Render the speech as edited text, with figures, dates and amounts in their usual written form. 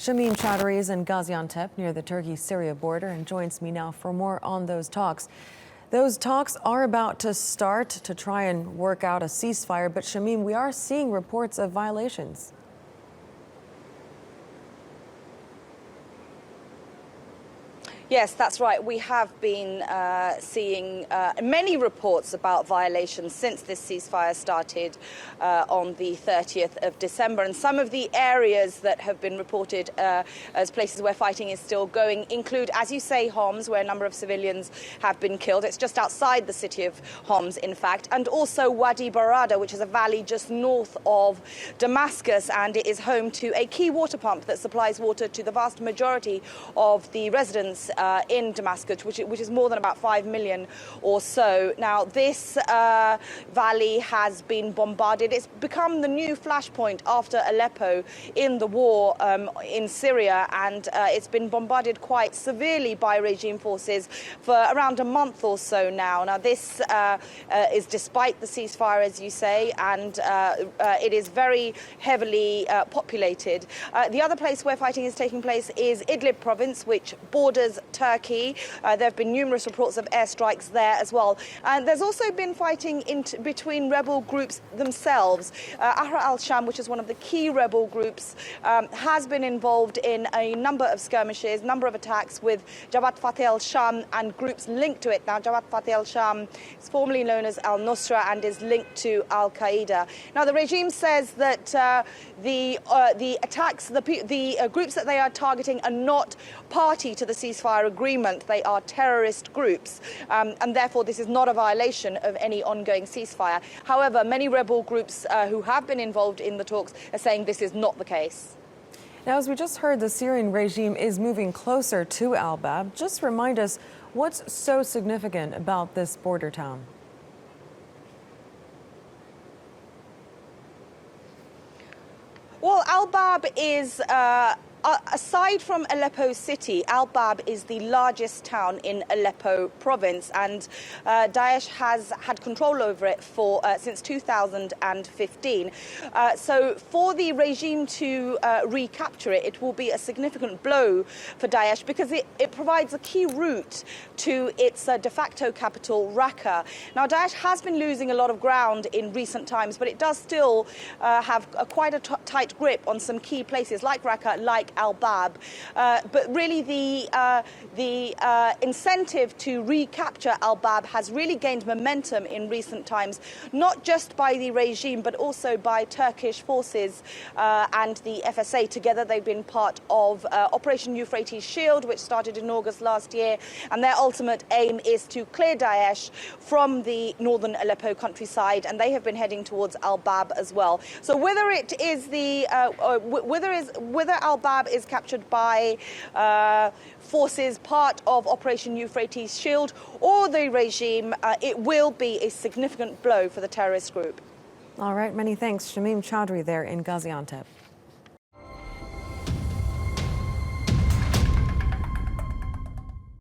Shamim Chaudhry is in Gaziantep near the Turkey-Syria border and joins me now for more on those talks. Those talks are about to start to try and work out a ceasefire, but Shamim, we are seeing reports of violations. Yes, that's right. We have been seeing many reports about violations since this ceasefire started on the 30th of December. And some of the areas that have been reported as places where fighting is still going include, as you say, Homs, where a number of civilians have been killed. It's just outside the city of Homs, in fact. And also Wadi Barada, which is a valley just north of Damascus. And it is home to a key water pump that supplies water to the vast majority of the residents in Damascus, which is more than about 5 million or so. Now, this valley has been bombarded. It's become the new flashpoint after Aleppo in the war in Syria, and it's been bombarded quite severely by regime forces for around a month or so now. Now, this is despite the ceasefire, as you say, and it is very heavily populated. The other place where fighting is taking place is Idlib province, which borders Turkey. There have been numerous reports of airstrikes there as well. And there's also been fighting between rebel groups themselves. Ahrar al-Sham, which is one of the key rebel groups, has been involved in a number of skirmishes, number of attacks with Jabhat Fateh al-Sham and groups linked to it. Now, Jabhat Fateh al-Sham is formerly known as al-Nusra and is linked to al-Qaeda. Now, the regime says that the attacks, the groups that they are targeting are not party to the ceasefire agreement. They are terrorist groups, and therefore this is not a violation of any ongoing ceasefire. However, many rebel groups who have been involved in the talks are saying this is not the case. Now, as we just heard, the Syrian regime is moving closer to Al-Bab. Just remind us, what's so significant about this border town? Well, Al-Bab is aside from Aleppo city, Al-Bab is the largest town in Aleppo province, and Daesh has had control over it since 2015. So for the regime to recapture it, it will be a significant blow for Daesh because it provides a key route to its de facto capital, Raqqa. Now, Daesh has been losing a lot of ground in recent times, but it does still have quite a tight grip on some key places like Raqqa, like Al-Bab, but really the incentive to recapture Al-Bab has really gained momentum in recent times, not just by the regime but also by Turkish forces and the FSA. Together they've been part of Operation Euphrates Shield, which started in August last year, and their ultimate aim is to clear Daesh from the northern Aleppo countryside, and they have been heading towards Al-Bab as well. So whether it is whether Al-Bab is captured by forces part of Operation Euphrates Shield or the regime, it will be a significant blow for the terrorist group. All right, many thanks. Shamim Chaudhry there in Gaziantep.